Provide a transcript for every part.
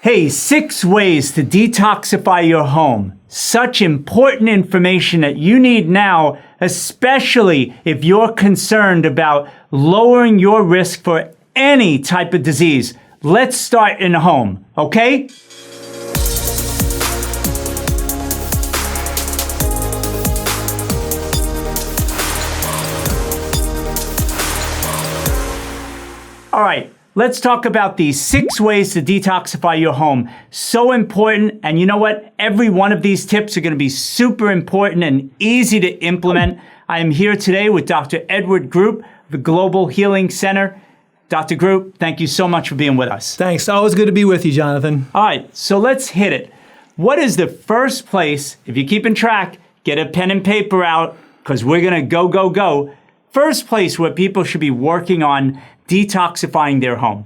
Hey, 6 ways to detoxify your home. Such important information that you need now, especially if you're concerned about lowering your risk for any type of disease. Let's start in the home, okay? All right. Let's talk about these 6 ways to detoxify your home. So important, and you know what? Every one of these tips are going to be super important and easy to implement. I am here today with Dr. Edward Group, the Global Healing Center. Dr. Group, thank you so much for being with us. Thanks. Always good to be with you, Jonathan. All right, so let's hit it. What is the first place, if you're keeping track, get a pen and paper out, because we're going to go. First place where people should be working on detoxifying their home.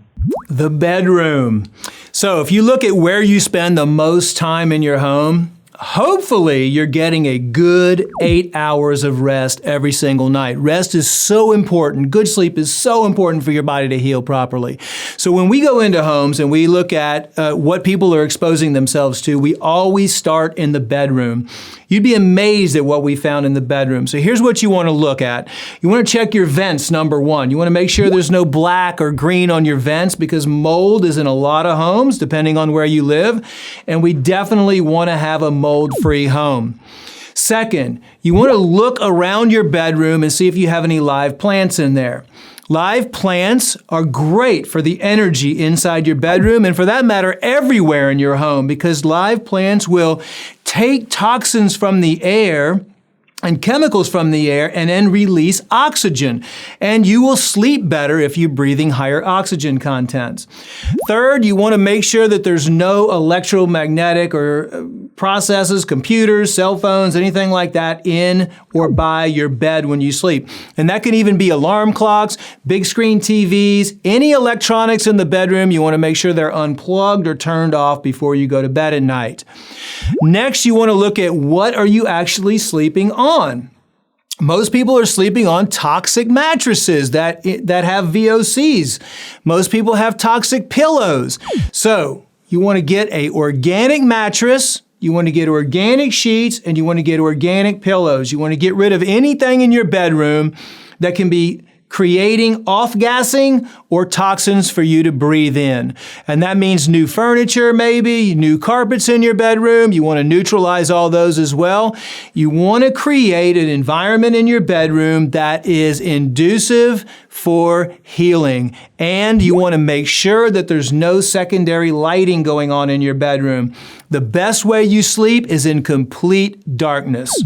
The bedroom. So if you look at where you spend the most time in your home, hopefully you're getting a good 8 hours of rest every single night. Rest is so important. Good sleep is so important for your body to heal properly. So when we go into homes and we look at what people are exposing themselves to, we always start in the bedroom. You'd be amazed at what we found in the bedroom. So here's what you want to look at. You want to check your vents, number one. You want to make sure there's no black or green on your vents because mold is in a lot of homes, depending on where you live. And we definitely want to have a mold-free home. Second, you want to look around your bedroom and see if you have any live plants in there. Live plants are great for the energy inside your bedroom and for that matter, everywhere in your home because live plants will take toxins from the air and chemicals from the air and then release oxygen. And you will sleep better if you're breathing higher oxygen contents. Third, you want to make sure that there's no electromagnetic or processes, computers, cell phones, anything like that in or by your bed when you sleep. And that can even be alarm clocks, big screen TVs, any electronics in the bedroom. You want to make sure they're unplugged or turned off before you go to bed at night. Next, you want to look at what are you actually sleeping on. Most people are sleeping on toxic mattresses that have VOCs. Most people have toxic pillows. So you want to get an organic mattress, you want to get organic sheets, and you want to get organic pillows. You want to get rid of anything in your bedroom that can be creating off-gassing or toxins for you to breathe in. And that means new furniture, maybe, new carpets in your bedroom. You want to neutralize all those as well. You want to create an environment in your bedroom that is inducive for healing. And you want to make sure that there's no secondary lighting going on in your bedroom. The best way you sleep is in complete darkness.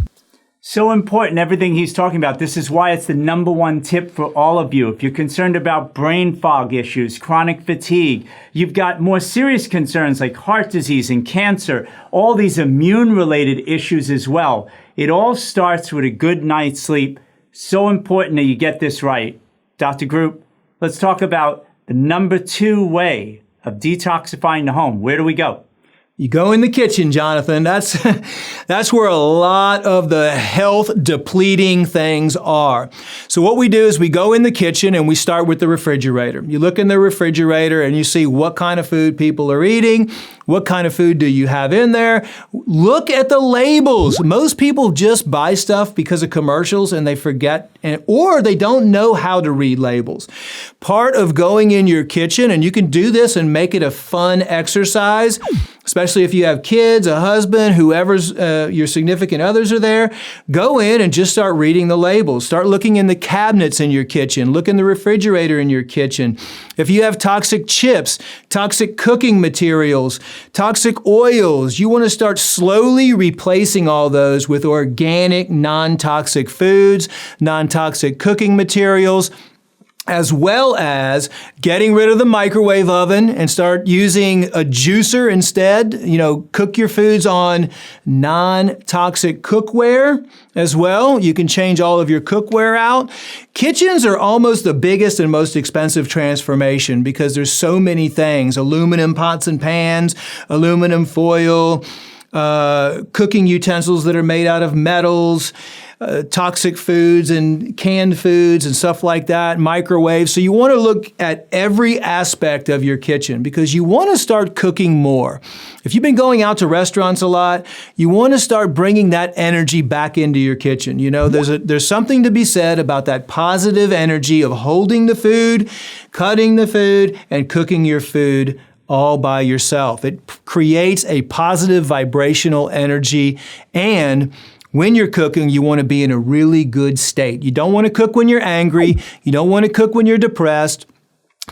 So important, everything he's talking about. This is why it's the number one tip for all of you. If you're concerned about brain fog issues, chronic fatigue, you've got more serious concerns like heart disease and cancer, all these immune-related issues as well. It all starts with a good night's sleep. So important that you get this right. Dr. Group, let's talk about the number 2 way of detoxifying the home. Where do we go? You go in the kitchen, Jonathan. That's where a lot of the health depleting things are. So what we do is we go in the kitchen and we start with the refrigerator. You look in the refrigerator and you see what kind of food people are eating. What kind of food do you have in there? Look at the labels. Most people just buy stuff because of commercials and they forget or they don't know how to read labels. Part of going in your kitchen, and you can do this and make it a fun exercise, especially if you have kids, a husband, whoever's your significant others are there, go in and just start reading the labels. Start looking in the cabinets in your kitchen. Look in the refrigerator in your kitchen. If you have toxic chips, toxic cooking materials, toxic oils, you want to start slowly replacing all those with organic, non-toxic foods, non-toxic cooking materials, as well as getting rid of the microwave oven and start using a juicer instead. You know, cook your foods on non-toxic cookware as well. You can change all of your cookware out. Kitchens are almost the biggest and most expensive transformation because there's so many things. Aluminum pots and pans, aluminum foil, cooking utensils that are made out of metals, toxic foods and canned foods and stuff like that, microwaves. So you want to look at every aspect of your kitchen because you want to start cooking more. If you've been going out to restaurants a lot, you want to start bringing that energy back into your kitchen. You know, there's something to be said about that positive energy of holding the food, cutting the food, and cooking your food all by yourself. It creates a positive vibrational energy, and when you're cooking, you want to be in a really good state. You don't want to cook when you're angry. You don't want to cook when you're depressed.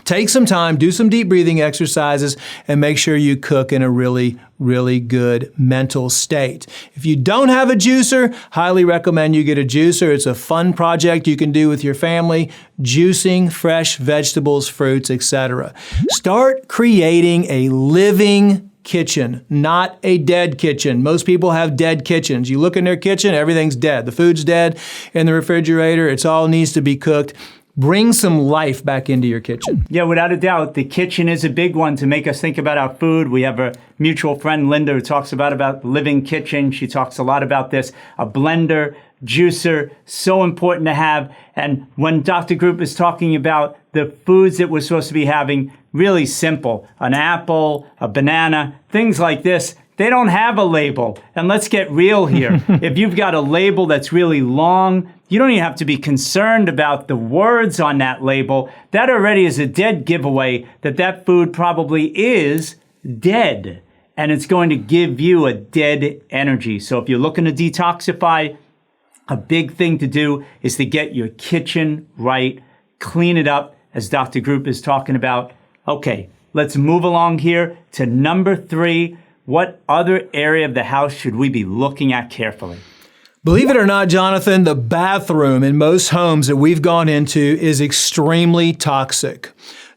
Take some time, do some deep breathing exercises, and make sure you cook in a really, really good mental state. If you don't have a juicer, highly recommend you get a juicer. It's a fun project you can do with your family, juicing fresh vegetables, fruits, etc. Start creating a living kitchen, not a dead kitchen. Most people have dead kitchens. You look in their kitchen, everything's dead. The food's dead in the refrigerator. It all needs to be cooked. Bring some life back into your kitchen. Yeah, without a doubt. The kitchen is a big one to make us think about our food. We have a mutual friend, Linda, who talks about living kitchen. She talks a lot about this. A blender, juicer, so important to have. And when Dr. Group is talking about the foods that we're supposed to be having, really simple. An apple, a banana, things like this. They don't have a label. And let's get real here. If you've got a label that's really long, you don't even have to be concerned about the words on that label. That already is a dead giveaway that food probably is dead. And it's going to give you a dead energy. So if you're looking to detoxify, a big thing to do is to get your kitchen right, clean it up, as Dr. Group is talking about. Okay, let's move along here to number 3. What other area of the house should we be looking at carefully? Believe it or not, Jonathan, the bathroom in most homes that we've gone into is extremely toxic.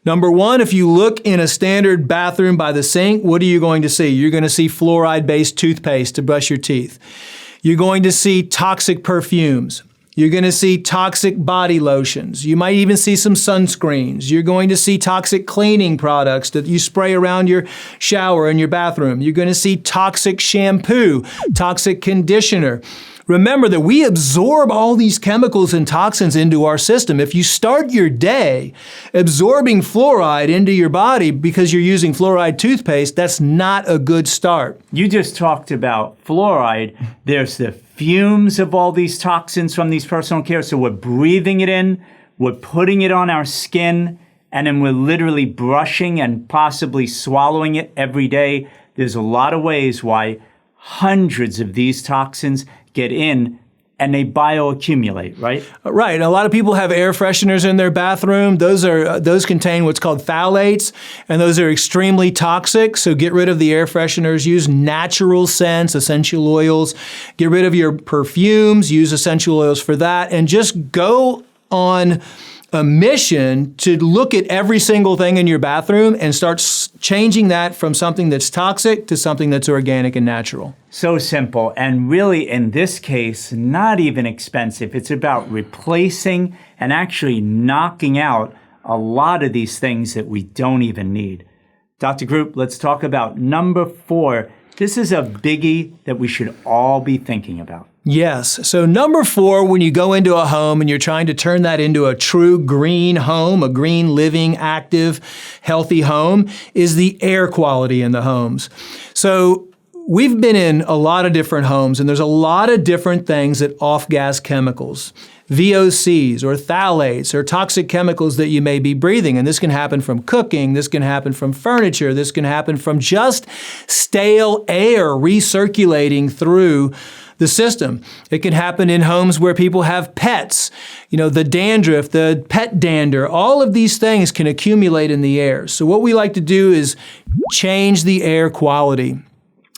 Number one, if you look in a standard bathroom by the sink, what are you going to see? You're going to see fluoride-based toothpaste to brush your teeth. You're going to see toxic perfumes. You're going to see toxic body lotions. You might even see some sunscreens. You're going to see toxic cleaning products that you spray around your shower and your bathroom. You're going to see toxic shampoo, toxic conditioner. Remember that we absorb all these chemicals and toxins into our system. If you start your day absorbing fluoride into your body because you're using fluoride toothpaste, that's not a good start. You just talked about fluoride. There's the fumes of all these toxins from these personal care. So we're breathing it in, we're putting it on our skin, and then we're literally brushing and possibly swallowing it every day. There's a lot of ways why hundreds of these toxins get in and they bioaccumulate, right? Right. A lot of people have air fresheners in their bathroom. Those contain what's called phthalates, and those are extremely toxic. So get rid of the air fresheners. Use natural scents, essential oils. Get rid of your perfumes. Use essential oils for that, and just go on a mission to look at every single thing in your bathroom and start changing that from something that's toxic to something that's organic and natural. So simple, and really in this case, not even expensive. It's about replacing and actually knocking out a lot of these things that we don't even need. Dr. Group, let's talk about number 4. This is a biggie that we should all be thinking about. Yes. So number 4, when you go into a home and you're trying to turn that into a true green home, a green, living, active, healthy home, is the air quality in the homes. So we've been in a lot of different homes, and there's a lot of different things that off-gas chemicals, VOCs or phthalates or toxic chemicals that you may be breathing. And this can happen from cooking, this can happen from furniture, this can happen from just stale air recirculating through the system. It can happen in homes where people have pets. You know, the dandruff, the pet dander, all of these things can accumulate in the air. So what we like to do is change the air quality.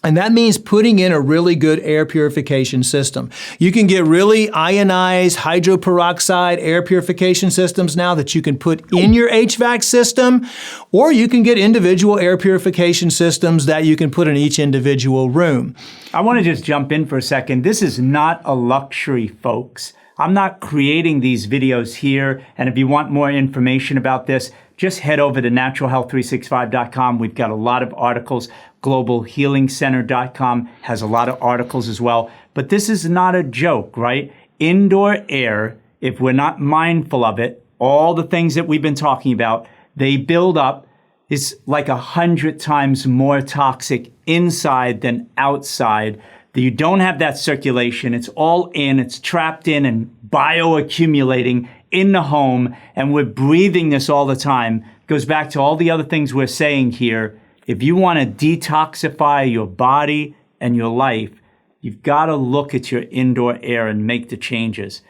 And that means putting in a really good air purification system. You can get really ionized hydroperoxide air purification systems now that you can put in your HVAC system, or you can get individual air purification systems that you can put in each individual room. I want to just jump in for a second. This is not a luxury, folks. I'm not creating these videos here. And if you want more information about this, just head over to naturalhealth365.com. We've got a lot of articles. GlobalHealingCenter.com has a lot of articles as well. But this is not a joke, right? indoor air, if we're not mindful of it, all the things that we've been talking about, they build up. It's like 100 times more toxic inside than outside. You don't have that circulation. It's all in, it's trapped in and bioaccumulating in the home, and we're breathing this all the time. It goes back to all the other things we're saying here. If you want to detoxify your body and your life, you've got to look at your indoor air and make the changes.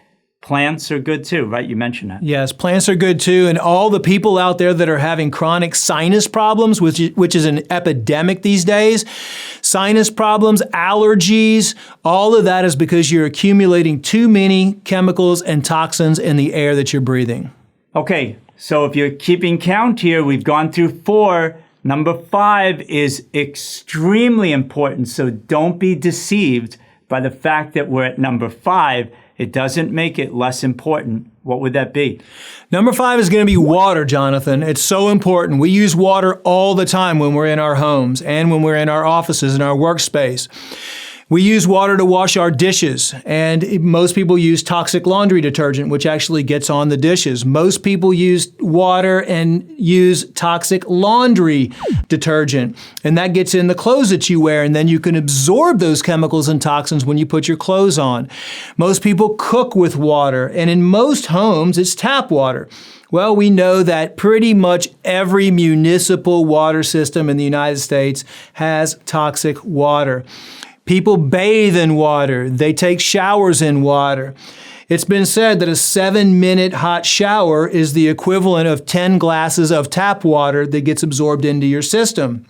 Plants are good too, right? You mentioned that. Yes, plants are good too. And all the people out there that are having chronic sinus problems, which is an epidemic these days, sinus problems, allergies, all of that is because you're accumulating too many chemicals and toxins in the air that you're breathing. Okay, so if you're keeping count here, we've gone through 4. Number 5 is extremely important, so don't be deceived by the fact that we're at number 5. It doesn't make it less important. What would that be? Number 5 is going to be water, Jonathan. It's so important. We use water all the time when we're in our homes and when we're in our offices and our workspace. We use water to wash our dishes, and most people use toxic laundry detergent, which actually gets on the dishes. Most people use water and use toxic laundry detergent, and that gets in the clothes that you wear, and then you can absorb those chemicals and toxins when you put your clothes on. Most people cook with water, and in most homes, it's tap water. Well, we know that pretty much every municipal water system in the United States has toxic water. People bathe in water. They take showers in water. It's been said that a 7-minute hot shower is the equivalent of 10 glasses of tap water that gets absorbed into your system.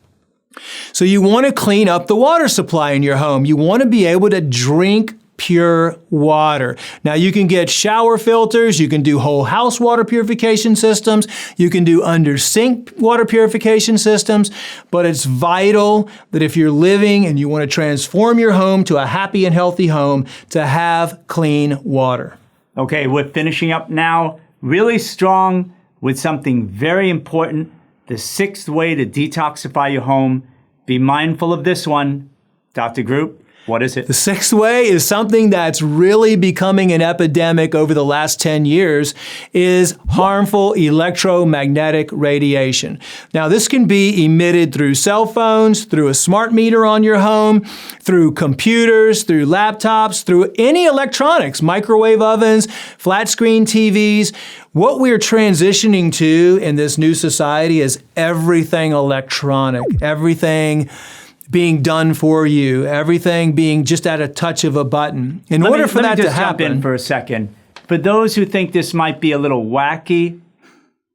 So you want to clean up the water supply in your home. You want to be able to drink pure water. Now you can get shower filters, you can do whole house water purification systems, you can do under sink water purification systems, but it's vital that if you're living and you want to transform your home to a happy and healthy home, to have clean water. Okay, we're finishing up now really strong with something very important. The 6th way to detoxify your home. Be mindful of this one. Dr. Group, what is it? The 6th way is something that's really becoming an epidemic over the last 10 years, is harmful electromagnetic radiation. Now, this can be emitted through cell phones, through a smart meter on your home, through computers, through laptops, through any electronics, microwave ovens, flat screen TVs. What we're transitioning to in this new society is everything electronic, everything being done for you, everything being just at a touch of a button. In order for that to happen... Let me just jump in for a second. For those who think this might be a little wacky,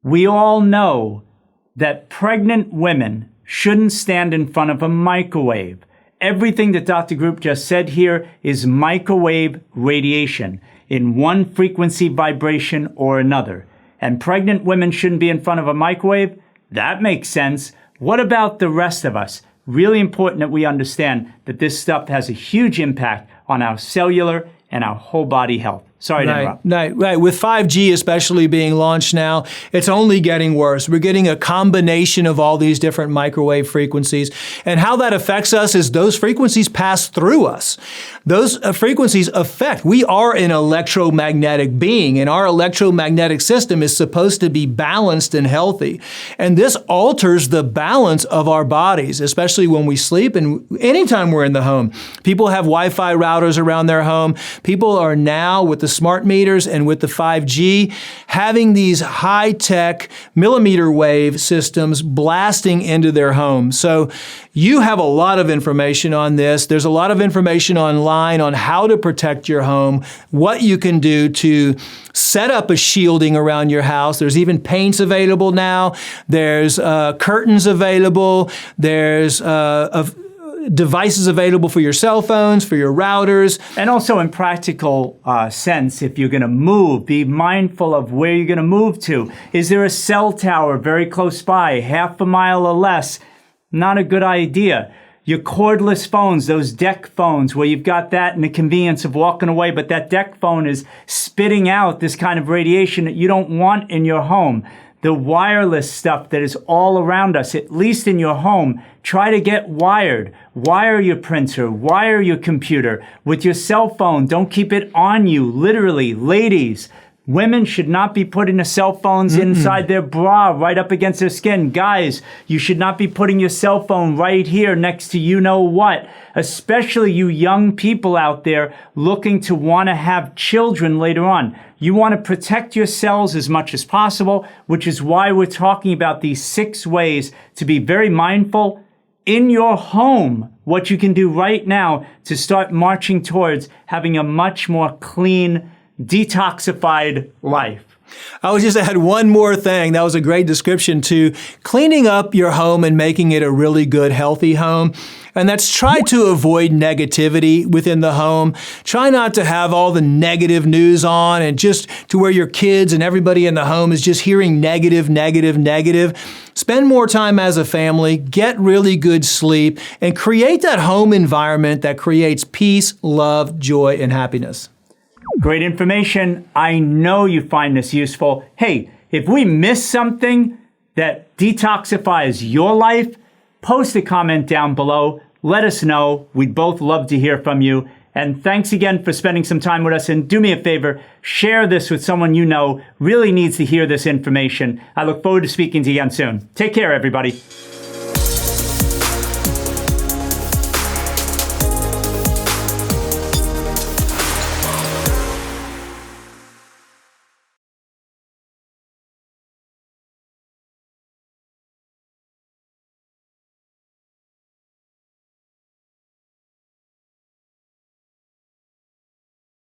we all know that pregnant women shouldn't stand in front of a microwave. Everything that Dr. Group just said here is microwave radiation in one frequency vibration or another. And pregnant women shouldn't be in front of a microwave? That makes sense. What about the rest of us? Really important that we understand that this stuff has a huge impact on our cellular and our whole body health. Sorry to interrupt. Right. With 5G especially being launched now, it's only getting worse. We're getting a combination of all these different microwave frequencies. And how that affects us is those frequencies pass through us. Those frequencies affect. We are an electromagnetic being, and our electromagnetic system is supposed to be balanced and healthy. And this alters the balance of our bodies, especially when we sleep and anytime we're in the home. People have Wi-Fi routers around their home. People are now, with the smart meters and with the 5G, having these high-tech millimeter wave systems blasting into their home. So you have a lot of information on this. There's a lot of information online on how to protect your home, what you can do to set up a shielding around your house. There's even paints available now. There's curtains available. There's devices available for your cell phones, for your routers. And also in practical sense, if you're going to move, be mindful of where you're going to move to. Is there a cell tower very close by, half a mile or less? Not a good idea. Your cordless phones, those deck phones, where you've got that and the convenience of walking away, but that deck phone is spitting out this kind of radiation that you don't want in your home. the wireless stuff that is all around us, at least in your home. Try to get wired. Wire your printer, wire your computer. With your cell phone, don't keep it on you, literally. Ladies, women should not be putting their cell phones inside their bra, right up against their skin. Guys, you should not be putting your cell phone right here next to you know what. Especially you young people out there looking to want to have children later on. You want to protect your cells as much as possible, which is why we're talking about these 6 ways to be very mindful in your home, what you can do right now to start marching towards having a much more clean, detoxified life. I was just add one more thing. That was a great description to cleaning up your home and making it a really good, healthy home. And that's try to avoid negativity within the home. Try not to have all the negative news on and just to where your kids and everybody in the home is just hearing negative, negative, negative. Spend more time as a family, get really good sleep, and create that home environment that creates peace, love, joy, and happiness. Great information. I know you find this useful. Hey, if we miss something that detoxifies your life, post a comment down below. Let us know. We'd both love to hear from you. And thanks again for spending some time with us. And do me a favor, share this with someone you know really needs to hear this information. I look forward to speaking to you again soon. Take care, everybody.